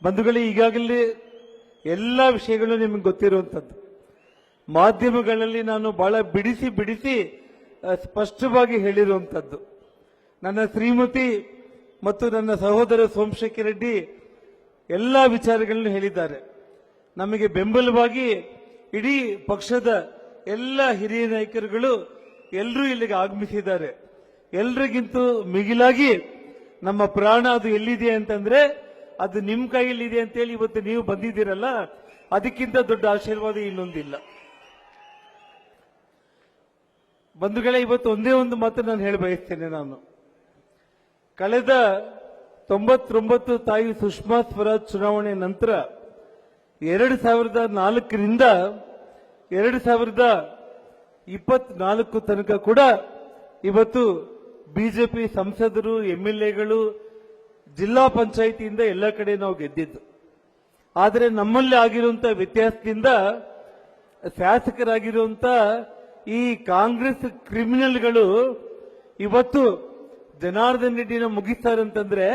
ಬಂಧುಗಳೇ, ಈಗಾಗಲೇ ಎಲ್ಲ ವಿಷಯಗಳು ನಿಮಗೆ ಗೊತ್ತಿರುವಂಥದ್ದು. ಮಾಧ್ಯಮಗಳಲ್ಲಿ ನಾನು ಬಹಳ ಬಿಡಿಸಿ ಬಿಡಿಸಿ ಸ್ಪಷ್ಟವಾಗಿ ಹೇಳಿರುವಂಥದ್ದು. ನನ್ನ ಶ್ರೀಮತಿ ಮತ್ತು ನನ್ನ ಸಹೋದರ ಸೋಮಶೇಖರ್ ರೆಡ್ಡಿ ಎಲ್ಲ ವಿಚಾರಗಳನ್ನು ಹೇಳಿದ್ದಾರೆ. ನಮಗೆ ಬೆಂಬಲವಾಗಿ ಇಡೀ ಪಕ್ಷದ ಎಲ್ಲ ಹಿರಿಯ ನಾಯಕರುಗಳು ಎಲ್ಲರೂ ಇಲ್ಲಿಗೆ ಆಗಮಿಸಿದ್ದಾರೆ. ಎಲ್ರಿಗಿಂತ ಮಿಗಿಲಾಗಿ ನಮ್ಮ ಪ್ರಾಣ ಅದು ಎಲ್ಲಿದೆ ಅಂತಂದ್ರೆ ಅದು ನಿಮ್ಮ ಕೈಯಲ್ಲಿದೆ ಅಂತೇಳಿ ಇವತ್ತು ನೀವು ಬಂದಿದ್ದೀರಲ್ಲ, ಅದಕ್ಕಿಂತ ದೊಡ್ಡ ಆಶೀರ್ವಾದ ಇನ್ನೊಂದಿಲ್ಲ. ಬಂಧುಗಳೇ, ಇವತ್ತು ಒಂದೇ ಒಂದು ಮಾತು ನಾನು ಹೇಳ ಬಯಸ್ತೇನೆ. ನಾನು ಕಳೆದ 99 ತಾಯಿ ಸುಷ್ಮಾ ಸ್ವರಾಜ್ ಚುನಾವಣೆ ನಂತರ 2004ರಿಂದ 2024 ತನಕ ಕೂಡ ಇವತ್ತು ಬಿಜೆಪಿ ಸಂಸದರು, ಎಂಎಲ್ಎಗಳು, ಜಿಲ್ಲಾ ಪಂಚಾಯಿತಿಯಿಂದ ಎಲ್ಲ ಕಡೆ ನಾವು ಗೆದ್ದಿದ್ದು. ಆದರೆ ನಮ್ಮಲ್ಲಿ ಆಗಿರುವಂತಹ ವ್ಯತ್ಯಾಸದಿಂದ ಶಾಸಕರಾಗಿರುವಂತ ಈ ಕಾಂಗ್ರೆಸ್ ಕ್ರಿಮಿನಲ್ಗಳು ಇವತ್ತು ಜನಾರ್ದನ್ ರೆಡ್ಡಿನ ಮುಗಿಸ್ತಾರಂತಂದ್ರೆ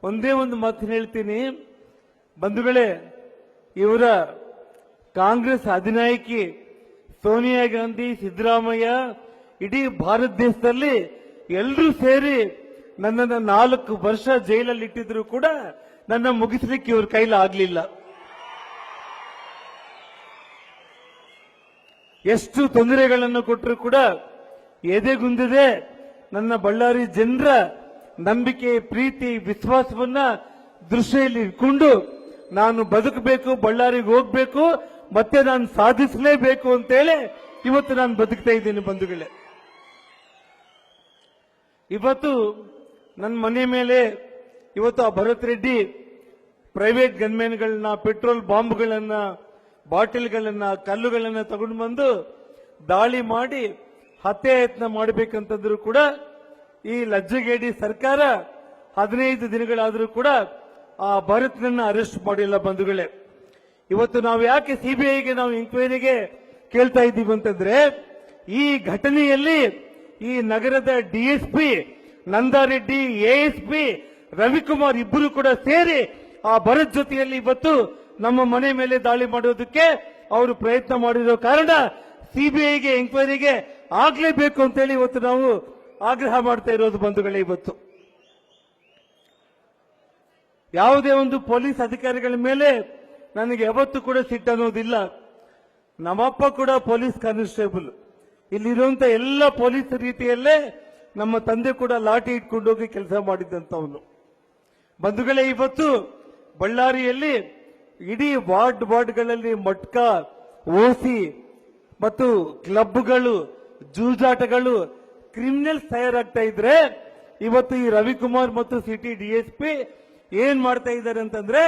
ಒಂದೇ ಒಂದು ಮಾತು ಹೇಳ್ತೀನಿ ಬಂಧುಗಳೇ, ಇವರ ಕಾಂಗ್ರೆಸ್ ಅಧಿನಾಯಕಿ ಸೋನಿಯಾ ಗಾಂಧಿ, ಸಿದ್ದರಾಮಯ್ಯ, ಇಡೀ ಭಾರತ ದೇಶದಲ್ಲಿ ಎಲ್ಲರೂ ಸೇರಿ ನನ್ನನ್ನು 4 ವರ್ಷ ಜೈಲಲ್ಲಿ ಇಟ್ಟಿದ್ರು ಕೂಡ ನನ್ನ ಮುಗಿಸ್ಲಿಕ್ಕೆ ಇವ್ರ ಕೈಲಿ ಆಗ್ಲಿಲ್ಲ. ಎಷ್ಟು ತೊಂದರೆಗಳನ್ನು ಕೊಟ್ಟರು ಕೂಡ ಎದೆಗುಂದಿದೆ ನನ್ನ ಬಳ್ಳಾರಿ ಜನರ ನಂಬಿಕೆ, ಪ್ರೀತಿ, ವಿಶ್ವಾಸವನ್ನ ದೃಷ್ಟಿಯಲ್ಲಿ ಇಟ್ಕೊಂಡು ನಾನು ಬದುಕಬೇಕು, ಬಳ್ಳಾರಿಗೆ ಹೋಗ್ಬೇಕು, ಮತ್ತೆ ನಾನು ಸಾಧಿಸಲೇಬೇಕು ಅಂತೇಳಿ ಇವತ್ತು ನಾನು ಬದುಕ್ತಾ ಇದ್ದೀನಿ. ಬಂಧುಗಳೇ, ಇವತ್ತು ನನ್ನ ಮನೆ ಮೇಲೆ ಇವತ್ತು ಆ ಭರತ್ ರೆಡ್ಡಿ ಪ್ರೈವೇಟ್ ಗನ್ಮೆನ್ಗಳನ್ನ, ಪೆಟ್ರೋಲ್ ಬಾಂಬ್ಗಳನ್ನ, ಬಾಟಿಲ್ಗಳನ್ನ, ಕಲ್ಲುಗಳನ್ನ ತಗೊಂಡು ಬಂದು ದಾಳಿ ಮಾಡಿ ಹತ್ಯೆ ಯತ್ನ ಮಾಡಬೇಕಂತಂದ್ರೂ ಕೂಡ ಈ ಲಜ್ಜೆಗೇಡಿ ಸರ್ಕಾರ 15 ದಿನಗಳಾದರೂ ಕೂಡ ಆ ಭರತ್ನನ್ನ ಅರೆಸ್ಟ್ ಮಾಡಿಲ್ಲ. ಬಂಧುಗಳೇ, ಇವತ್ತು ನಾವು ಯಾಕೆ ಸಿಬಿಐಗೆ ನಾವು ಎಂಕ್ವೈರಿಗೆ ಕೇಳ್ತಾ ಇದ್ದೀವಿ ಅಂತಂದ್ರೆ, ಈ ಘಟನೆಯಲ್ಲಿ ಈ ನಗರದ ಡಿಎಸ್ಪಿ ನಂದಾರೆಡ್ಡಿ, ಎಎಸ್ಪಿ ರವಿಕುಮಾರ್ ಇಬ್ಬರು ಕೂಡ ಸೇರಿ ಆ ಭರತ್ ಜೊತೆಯಲ್ಲಿ ಇವತ್ತು ನಮ್ಮ ಮನೆ ಮೇಲೆ ದಾಳಿ ಮಾಡೋದಕ್ಕೆ ಅವರು ಪ್ರಯತ್ನ ಮಾಡಿರೋ ಕಾರಣ ಸಿಬಿಐಗೆ ಎಂಕ್ವೈರಿಗೆ ಆಗ್ಲೇಬೇಕು ಅಂತೇಳಿ ಇವತ್ತು ನಾವು ಆಗ್ರಹ ಮಾಡ್ತಾ ಇರೋದು. ಬಂಧುಗಳೇ, ಇವತ್ತು ಯಾವುದೇ ಒಂದು ಪೊಲೀಸ್ ಅಧಿಕಾರಿಗಳ ಮೇಲೆ ನನಗೆ ಯಾವತ್ತೂ ಕೂಡ ಸಿಟ್ಟು ಅನ್ನೋದಿಲ್ಲ. ನಮ್ಮಪ್ಪ ಕೂಡ ಪೊಲೀಸ್ ಕಾನ್ಸ್ಟೇಬಲ್. ಇಲ್ಲಿರುವಂತ ಎಲ್ಲ ಪೊಲೀಸ್ ರೀತಿಯಲ್ಲೇ ನಮ್ಮ ತಂದೆ ಕೂಡ ಲಾಠಿ ಇಟ್ಕೊಂಡು ಹೋಗಿ ಕೆಲಸ ಮಾಡಿದಂತವನು. ಬಂಧುಗಳೇ, ಇವತ್ತು ಬಳ್ಳಾರಿಯಲ್ಲಿ ಇಡೀ ವಾರ್ಡ್ಗಳಲ್ಲಿ ಮಟ್ಕ, ಓಸಿ ಮತ್ತು ಕ್ಲಬ್ಗಳು, ಜೂಜಾಟಗಳು, ಕ್ರಿಮಿನಲ್ಸ್ ತಯಾರಾಗ್ತಾ ಇದ್ರೆ ಇವತ್ತು ಈ ರವಿಕುಮಾರ್ ಮತ್ತು ಸಿಟಿ ಡಿಎಸ್ಪಿ ಏನ್ ಮಾಡ್ತಾ ಇದ್ದಾರೆ ಅಂತಂದ್ರೆ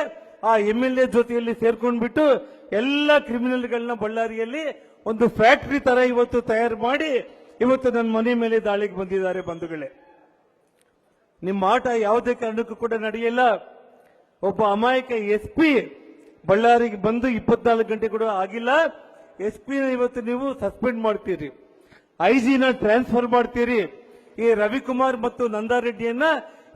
ಆ ಎಂಎಲ್ಎ ಜೊತೆಯಲ್ಲಿ ಸೇರ್ಕೊಂಡ್ಬಿಟ್ಟು ಎಲ್ಲ ಕ್ರಿಮಿನಲ್ಗಳನ್ನ ಬಳ್ಳಾರಿಯಲ್ಲಿ ಒಂದು ಫ್ಯಾಕ್ಟರಿ ತರ ಇವತ್ತು ತಯಾರು ಮಾಡಿ ಇವತ್ತು ನನ್ನ ಮನೆ ಮೇಲೆ ದಾಳಿಗೆ ಬಂದಿದ್ದಾರೆ. ಬಂಧುಗಳೇ, ನಿಮ್ಮ ಆಟ ಯಾವುದೇ ಕಾರಣಕ್ಕೂ ಕೂಡ ನಡೆಯಲ್ಲ. ಒಬ್ಬ ಅಮಾಯಕ ಎಸ್ಪಿ ಬಳ್ಳಾರಿಗೆ ಬಂದು 24 ಗಂಟೆ ಕೂಡ ಆಗಿಲ್ಲ. ಎಸ್ಪಿನ ಇವತ್ತು ನೀವು ಸಸ್ಪೆಂಡ್ ಮಾಡ್ತೀರಿ, ಐಜಿನ ಟ್ರಾನ್ಸ್ಫರ್ ಮಾಡ್ತೀರಿ. ಈ ರವಿಕುಮಾರ್ ಮತ್ತು ನಂದಾರೆಡ್ಡಿಯನ್ನ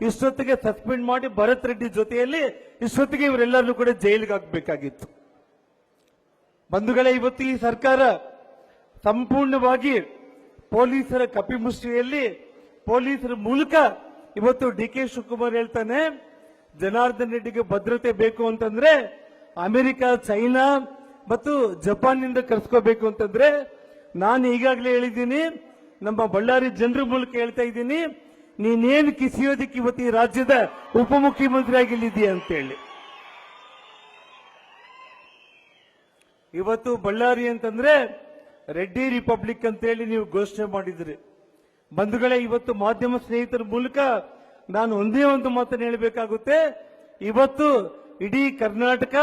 ಇಷ್ಟೊತ್ತಿಗೆ ಸಸ್ಪೆಂಡ್ ಮಾಡಿ ಭರತ್ ರೆಡ್ಡಿ ಜೊತೆಯಲ್ಲಿ ಇಷ್ಟೊತ್ತಿಗೆ ಇವರೆಲ್ಲರೂ ಕೂಡ ಜೈಲಿಗೆ ಹಾಕಬೇಕಾಗಿತ್ತು. ಬಂಧುಗಳೇ, ಇವತ್ತು ಈ ಸರ್ಕಾರ ಸಂಪೂರ್ಣವಾಗಿ ಪೊಲೀಸರ ಕಪಿಮುಷ್ಟಿಯಲ್ಲಿ, ಪೊಲೀಸರ ಮೂಲಕ ಇವತ್ತು ಡಿ.ಕೆ. ಶಿವಕುಮಾರ್ ಹೇಳ್ತಾನೆ ಜನಾರ್ದನ್ ರೆಡ್ಡಿಗೆ ಭದ್ರತೆ ಬೇಕು ಅಂತಂದ್ರೆ ಅಮೆರಿಕ, ಚೈನಾ ಮತ್ತು ಜಪಾನ್ನಿಂದ ಕರ್ಸ್ಕೋಬೇಕು ಅಂತಂದ್ರೆ ನಾನು ಈಗಾಗಲೇ ಹೇಳಿದ್ದೀನಿ, ನಮ್ಮ ಬಳ್ಳಾರಿ ಜನರ ಮೂಲಕ ಹೇಳ್ತಾ ಇದ್ದೀನಿ, ನೀನೇನು ಕಿಸಿಯೋದಕ್ಕೆ ಇವತ್ತು ಈ ರಾಜ್ಯದ ಉಪಮುಖ್ಯಮಂತ್ರಿ ಆಗಿಲ್ಲಿದ್ದೀಯ ಅಂತೇಳಿ. ಇವತ್ತು ಬಳ್ಳಾರಿ ಅಂತಂದ್ರೆ ರೆಡ್ಡಿ ರಿಪಬ್ಲಿಕ್ ಅಂತೇಳಿ ನೀವು ಘೋಷಣೆ ಮಾಡಿದ್ರಿ. ಬಂಧುಗಳೇ, ಇವತ್ತು ಮಾಧ್ಯಮ ಸ್ನೇಹಿತರ ಮೂಲಕ ನಾನು ಒಂದೇ ಒಂದು ಮಾತನ್ನು ಹೇಳಬೇಕಾಗುತ್ತೆ. ಇವತ್ತು ಇಡೀ ಕರ್ನಾಟಕ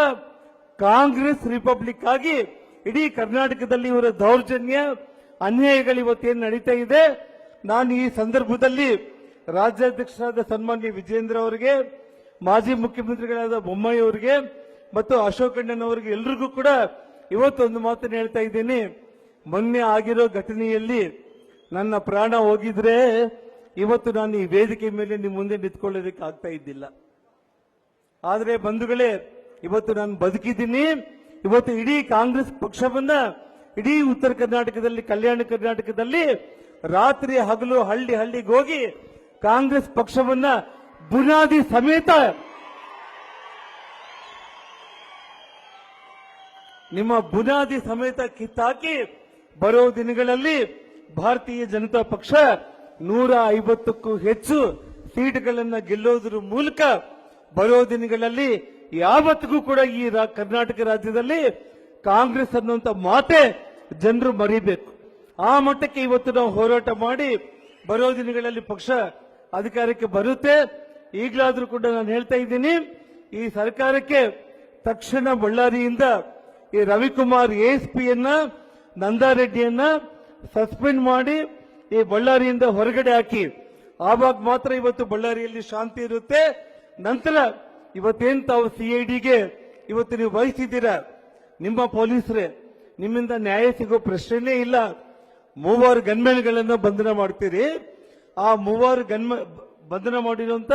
ಕಾಂಗ್ರೆಸ್ ರಿಪಬ್ಲಿಕ್ ಆಗಿ ಇಡೀ ಕರ್ನಾಟಕದಲ್ಲಿ ಇವರ ದೌರ್ಜನ್ಯ, ಅನ್ಯಾಯಗಳು ಇವತ್ತೇನು ನಡೀತಾ ಇದೆ. ನಾನು ಈ ಸಂದರ್ಭದಲ್ಲಿ ರಾಜ್ಯಾಧ್ಯಕ್ಷರಾದ ಸನ್ಮಾನ್ಯ ವಿಜೇಂದ್ರ ಅವರಿಗೆ, ಮಾಜಿ ಮುಖ್ಯಮಂತ್ರಿಗಳಾದ ಬೊಮ್ಮಾಯಿ ಅವರಿಗೆ ಮತ್ತು ಅಶೋಕ್ ಅಣ್ಣನ್ ಅವರಿಗೆ ಎಲ್ರಿಗೂ ಕೂಡ ಇವತ್ತೊಂದು ಮಾತನ್ನು ಹೇಳ್ತಾ ಇದ್ದೀನಿ. ಮೊನ್ನೆ ಆಗಿರೋ ಘಟನೆಯಲ್ಲಿ ನನ್ನ ಪ್ರಾಣ ಹೋಗಿದ್ರೆ ಇವತ್ತು ನಾನು ಈ ವೇದಿಕೆ ಮೇಲೆ ನಿಮ್ಮ ಮುಂದೆ ನಿಂತ್ಕೊಳ್ಳೋದಕ್ಕೆ ಆಗ್ತಾ ಇದ್ದಿಲ್ಲ. ಆದರೆ ಬಂಧುಗಳೇ, ಇವತ್ತು ನಾನು ಬದುಕಿದ್ದೀನಿ. ಇವತ್ತು ಇಡೀ ಕಾಂಗ್ರೆಸ್ ಪಕ್ಷವನ್ನ ಇಡೀ ಉತ್ತರ ಕರ್ನಾಟಕದಲ್ಲಿ, ಕಲ್ಯಾಣ ಕರ್ನಾಟಕದಲ್ಲಿ ರಾತ್ರಿ ಹಗಲು ಹಳ್ಳಿ ಹಳ್ಳಿಗೆ ಹೋಗಿ ಕಾಂಗ್ರೆಸ್ ಪಕ್ಷವನ್ನ ಬುನಾದಿ ಸಮೇತ ನಿಮ್ಮ ಬುನಾದಿ ಸಮೇತ ಕಿತ್ತಾಕಿ ಬರೋ ದಿನಗಳಲ್ಲಿ ಭಾರತೀಯ ಜನತಾ ಪಕ್ಷ 150ಕ್ಕೂ ಹೆಚ್ಚು ಸೀಟ್ಗಳನ್ನು ಗೆಲ್ಲೋದ್ರ ಮೂಲಕ ಬರೋ ದಿನಗಳಲ್ಲಿ ಯಾವತ್ತಿಗೂ ಕೂಡ ಈ ಕರ್ನಾಟಕ ರಾಜ್ಯದಲ್ಲಿ ಕಾಂಗ್ರೆಸ್ ಅನ್ನುವಂತ ಮಾತೆ ಜನರು ಮರಿಬೇಕು. ಆ ಮಟ್ಟಕ್ಕೆ ಇವತ್ತು ನಾವು ಹೋರಾಟ ಮಾಡಿ ಬರೋ ದಿನಗಳಲ್ಲಿ ಪಕ್ಷ ಅಧಿಕಾರಕ್ಕೆ ಬರುತ್ತೆ. ಈಗಲಾದ್ರೂ ಕೂಡ ನಾನು ಹೇಳ್ತಾ ಇದ್ದೀನಿ, ಈ ಸರ್ಕಾರಕ್ಕೆ ತಕ್ಷಣ ಬಳ್ಳಾರಿಯಿಂದ ಈ ರವಿಕುಮಾರ್ ಎಎಸ್ಪಿಯನ್ನ, ನಂದಾರೆಡ್ಡಿಯನ್ನ ಸಸ್ಪೆಂಡ್ ಮಾಡಿ ಈ ಬಳ್ಳಾರಿಯಿಂದ ಹೊರಗಡೆ ಹಾಕಿ. ಆವಾಗ ಮಾತ್ರ ಇವತ್ತು ಬಳ್ಳಾರಿಯಲ್ಲಿ ಶಾಂತಿ ಇರುತ್ತೆ. ನಂತರ ಇವತ್ತೇನ್ ತಾವು ಸಿಐಡಿಗೆ ಇವತ್ತು ನೀವು ವಹಿಸಿದ್ದೀರಾ, ನಿಮ್ಮ ಪೊಲೀಸರೇ, ನಿಮ್ಮಿಂದ ನ್ಯಾಯ ಸಿಗೋ ಪ್ರಶ್ನೆನೇ ಇಲ್ಲ. 3 ಗನ್ಮ್ಯಾನ್ಗಳನ್ನು ಬಂಧನ ಮಾಡ್ತೀರಿ. ಆ 3 ಬಂಧನ ಮಾಡಿರುವಂತ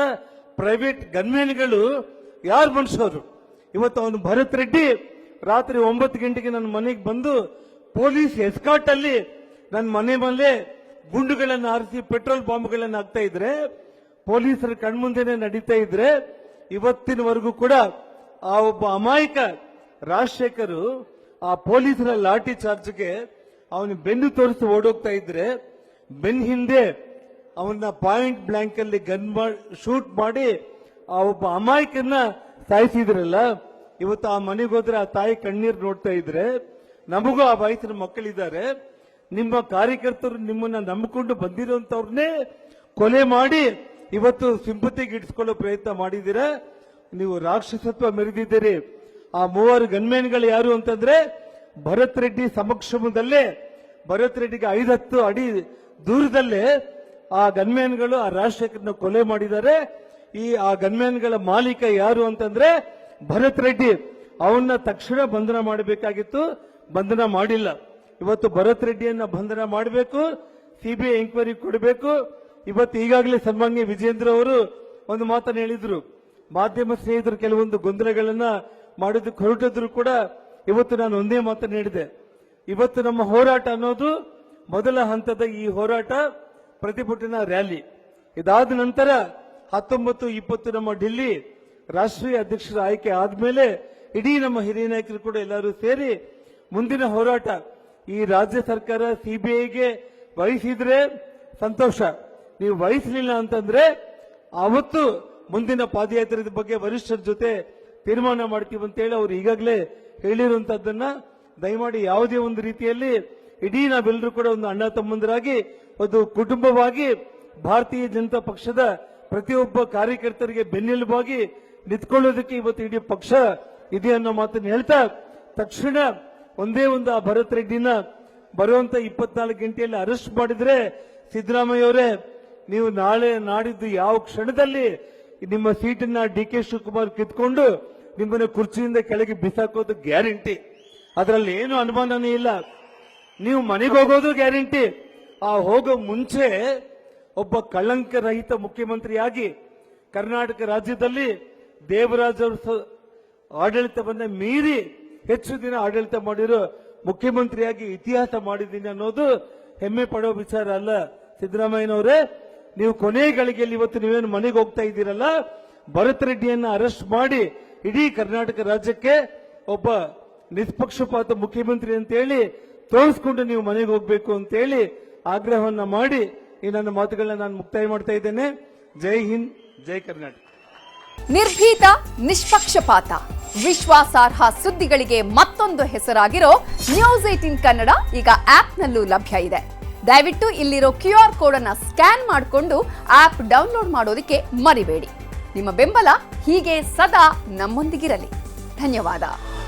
ಪ್ರೈವೇಟ್ ಗನ್ಮ್ಯಾನ್ಗಳು ಯಾರು ಮನುಷ್ಯರು? ಇವತ್ತು ಅವನು ಭರತ್ ರೆಡ್ಡಿ ರಾತ್ರಿ 9 ಗಂಟೆಗೆ ನನ್ನ ಮನೆಗೆ ಬಂದು ಪೊಲೀಸ್ ಎಸ್ಕಾಟ್ ಅಲ್ಲಿ ನನ್ನ ಮನೆ ಮೇಲೆ ಗುಂಡುಗಳನ್ನು ಹಾರಿಸಿ ಪೆಟ್ರೋಲ್ ಬಾಂಬ್ಗಳನ್ನು ಹಾಕ್ತಾ ಇದ್ರೆ, ಪೊಲೀಸರ ಕಣ್ಮುಂದೆನೆ ನಡೀತಾ ಇದ್ರೆ, ಇವತ್ತಿನವರೆಗೂ ಕೂಡ ಆ ಒಬ್ಬ ಅಮಾಯಕ ರಾಜಶೇಖರ್ ಆ ಪೊಲೀಸರ ಲಾಠಿ ಚಾರ್ಜ್ಗೆ ಅವನು ಬೆನ್ನು ತೋರಿಸಿ ಓಡೋಗ್ತಾ ಇದ್ರೆ, ಬೆನ್ ಹಿಂದೆ ಅವನ್ನ ಪಾಯಿಂಟ್ ಬ್ಲಾಂಕ್ ಅಲ್ಲಿ ಶೂಟ್ ಮಾಡಿ ಆ ಒಬ್ಬ ಅಮಾಯಕನ್ನ ಸಾಯಿಸಿದ್ರಲ್ಲ. ಇವತ್ತು ಆ ಮನೆಗೆ ಹೋದ್ರೆ ಆ ತಾಯಿ ಕಣ್ಣೀರು ನೋಡ್ತಾ ಇದ್ರೆ, ನಮಗೂ ಆ ವಯಸ್ಸಿನ ಮಕ್ಕಳಿದ್ದಾರೆ. ನಿಮ್ಮ ಕಾರ್ಯಕರ್ತರು ನಿಮ್ಮನ್ನ ನಂಬಿಕೊಂಡು ಬಂದಿರುವಂತವ್ರನ್ನೇ ಕೊಲೆ ಮಾಡಿ ಇವತ್ತು ಸಿಂಪತಿಗೆ ಇಡಿಸ್ಕೊಳ್ಳೋ ಪ್ರಯತ್ನ ಮಾಡಿದ್ದೀರಾ. ನೀವು ರಾಕ್ಷಸತ್ವ ಮೆರೆದಿದ್ದೀರಿ. ಆ 3 ಗನ್ಮ್ಯಾನ್ಗಳು ಯಾರು ಅಂತಂದ್ರೆ, ಭರತ್ ರೆಡ್ಡಿ ಸಮಕ್ಷಮದಲ್ಲೇ, ಭರತ್ ರೆಡ್ಡಿಗೆ 5-10 ಅಡಿ ದೂರದಲ್ಲೇ ಆ ಗನ್ಮ್ಯಾನ್ಗಳು ಆ ರಾಜಶೇಖರ್ನ ಕೊಲೆ ಮಾಡಿದ್ದಾರೆ. ಆ ಗನ್ಮ್ಯಾನ್ಗಳ ಮಾಲೀಕ ಯಾರು ಅಂತಂದ್ರೆ ಭರತ್ ರೆಡ್ಡಿ. ಅವನ್ನ ತಕ್ಷಣ ಬಂಧನ ಮಾಡಬೇಕಾಗಿತ್ತು, ಬಂಧನ ಮಾಡಿಲ್ಲ. ಇವತ್ತು ಭರತ್ ರೆಡ್ಡಿಯನ್ನ ಬಂಧನ ಮಾಡಬೇಕು, ಸಿಬಿಐ ಎಂಕ್ವೈರಿ ಕೊಡಬೇಕು. ಇವತ್ತು ಈಗಾಗಲೇ ಸನ್ಮಾನ್ಯ ವಿಜೇಂದ್ರ ಅವರು ಒಂದು ಮಾತನ್ನು ಹೇಳಿದ್ರು, ಮಾಧ್ಯಮ ಸ್ನೇಹಿತರು ಕೆಲವೊಂದು ಗೊಂದಲಗಳನ್ನ ಮಾಡೋದಕ್ಕೆ ಹೊರಟಿದ್ರು ಕೂಡ ಇವತ್ತು ನಾನು ಒಂದೇ ಮಾತನ್ನು ಹೇಳಿದೆ. ಇವತ್ತು ನಮ್ಮ ಹೋರಾಟ ಅನ್ನೋದು ಮೊದಲ ಹಂತದ ಈ ಹೋರಾಟ ಪ್ರತಿಭಟನಾ ರ್ಯಾಲಿ. ಇದಾದ ನಂತರ 19-20 ನಮ್ಮ ఢిల్లీ ರಾಷ್ಟ್ರೀಯ ಅಧ್ಯಕ್ಷರ ಆಯ್ಕೆ ಆದ್ಮೇಲೆ ಇಡೀ ನಮ್ಮ ಹಿರಿಯ ನಾಯಕರು ಕೂಡ ಎಲ್ಲರೂ ಸೇರಿ ಮುಂದಿನ ಹೋರಾಟ ಈ ರಾಜ್ಯ ಸರ್ಕಾರ ಸಿಬಿಐಗೆ ವಹಿಸಿದ್ರೆ ಸಂತೋಷ, ನೀವು ವಹಿಸಲಿಲ್ಲ ಅಂತಂದ್ರೆ ಅವತ್ತು ಮುಂದಿನ ಪಾದಯಾತ್ರೆ ಬಗ್ಗೆ ವರಿಷ್ಠರ ಜೊತೆ ತೀರ್ಮಾನ ಮಾಡ್ತೀವಿ ಅಂತೇಳಿ ಅವರು ಈಗಾಗಲೇ ಹೇಳಿರುವಂತದ್ದನ್ನ ದಯಮಾಡಿ ಯಾವುದೇ ಒಂದು ರೀತಿಯಲ್ಲಿ ಇಡೀ ನಾವೆಲ್ಲರೂ ಕೂಡ ಒಂದು ಅಣ್ಣ ತಮ್ಮಂದರಾಗಿ ಒಂದು ಕುಟುಂಬವಾಗಿ ಭಾರತೀಯ ಜನತಾ ಪಕ್ಷದ ಪ್ರತಿಯೊಬ್ಬ ಕಾರ್ಯಕರ್ತರಿಗೆ ಬೆನ್ನೆಲುಬಾಗಿ ನಿಂತ್ಕೊಳ್ಳೋದಕ್ಕೆ ಇವತ್ತು ಇಡೀ ಪಕ್ಷ ಇದೆ ಅನ್ನೋ ಮಾತನ್ನು ಹೇಳ್ತಾ, ತಕ್ಷಣ ಒಂದೇ ಒಂದು ಆ ಭರತ್ ರೆಡ್ಡಿನ ಬರುವಂತ 24 ಗಂಟೆಯಲ್ಲಿ ಅರೆಸ್ಟ್ ಮಾಡಿದ್ರೆ, ಸಿದ್ದರಾಮಯ್ಯ ಅವರೇ ನೀವು ನಾಳೆ ನಾಡಿದ್ದು ಯಾವ ಕ್ಷಣದಲ್ಲಿ ನಿಮ್ಮ ಸೀಟನ್ನ DK ಶಿವಕುಮಾರ್ ಕಿತ್ಕೊಂಡು ನಿಮ್ಮನ್ನ ಕುರ್ಚಿಯಿಂದ ಕೆಳಗೆ ಬಿಸಾಕೋದು ಗ್ಯಾರಂಟಿ. ಅದರಲ್ಲಿ ಏನು ಅನುಮಾನನೇ ಇಲ್ಲ. ನೀವು ಮನೆಗೆ ಹೋಗೋದು ಗ್ಯಾರಂಟಿ. ಆ ಹೋಗೋ ಮುಂಚೆ ಒಬ್ಬ ಕಳಂಕ ರಹಿತ ಮುಖ್ಯಮಂತ್ರಿಯಾಗಿ ಕರ್ನಾಟಕ ರಾಜ್ಯದಲ್ಲಿ ದೇವರಾಜ್ ಅವರ ಆಡಳಿತವನ್ನ ಮೀರಿ ಹೆಚ್ಚು ದಿನ ಆಡಳಿತ ಮಾಡಿರೋ ಮುಖ್ಯಮಂತ್ರಿಯಾಗಿ ಇತಿಹಾಸ ಮಾಡಿದ್ದೀನಿ ಅನ್ನೋದು ಹೆಮ್ಮೆ ಪಡೋ ವಿಚಾರ ಅಲ್ಲ. ಸಿದ್ದರಾಮಯ್ಯನವರೇ, ನೀವು ಕೊನೆ ಗಳಿಗೆಯಲ್ಲಿ ಇವತ್ತು ನೀವೇನು ಮನೆಗೆ ಹೋಗ್ತಾ ಇದ್ದೀರಲ್ಲ, ಭರತ್ ರೆಡ್ಡಿಯನ್ನ ಅರೆಸ್ಟ್ ಮಾಡಿ ಇಡೀ ಕರ್ನಾಟಕ ರಾಜ್ಯಕ್ಕೆ ಒಬ್ಬ ನಿಷ್ಪಕ್ಷಪಾತ ಮುಖ್ಯಮಂತ್ರಿ ಅಂತ ಹೇಳಿ ತೋರಿಸ್ಕೊಂಡು ನೀವು ಮನೆಗೆ ಹೋಗ್ಬೇಕು ಅಂತ ಹೇಳಿ ಆಗ್ರಹವನ್ನ ಮಾಡಿ ಈ ನನ್ನ ಮಾತುಗಳನ್ನ ನಾನು ಮುಕ್ತಾಯ ಮಾಡ್ತಾ ಇದ್ದೇನೆ. ಜೈ ಹಿಂದ್, ಜೈ ಕರ್ನಾಟಕ. ನಿರ್ಭೀತ, ನಿಷ್ಪಕ್ಷಪಾತ, ವಿಶ್ವಾಸಾರ್ಹ ಸುದ್ದಿಗಳಿಗೆ ಮತ್ತೊಂದು ಹೆಸರಾಗಿರೋ ನ್ಯೂಸ್18 ಕನ್ನಡ ಈಗ ಆಪ್ನಲ್ಲೂ ಲಭ್ಯ ಇದೆ. ದಯವಿಟ್ಟು ಇಲ್ಲಿರೋ QR ಕೋಡ್ ಅನ್ನ ಸ್ಕ್ಯಾನ್ ಮಾಡಿಕೊಂಡು ಆಪ್ ಡೌನ್ಲೋಡ್ ಮಾಡೋದಕ್ಕೆ ಮರಿಬೇಡಿ. ನಿಮ್ಮ ಬೆಂಬಲ ಹೀಗೆ ಸದಾ ನಮ್ಮೊಂದಿಗಿರಲಿ. ಧನ್ಯವಾದ.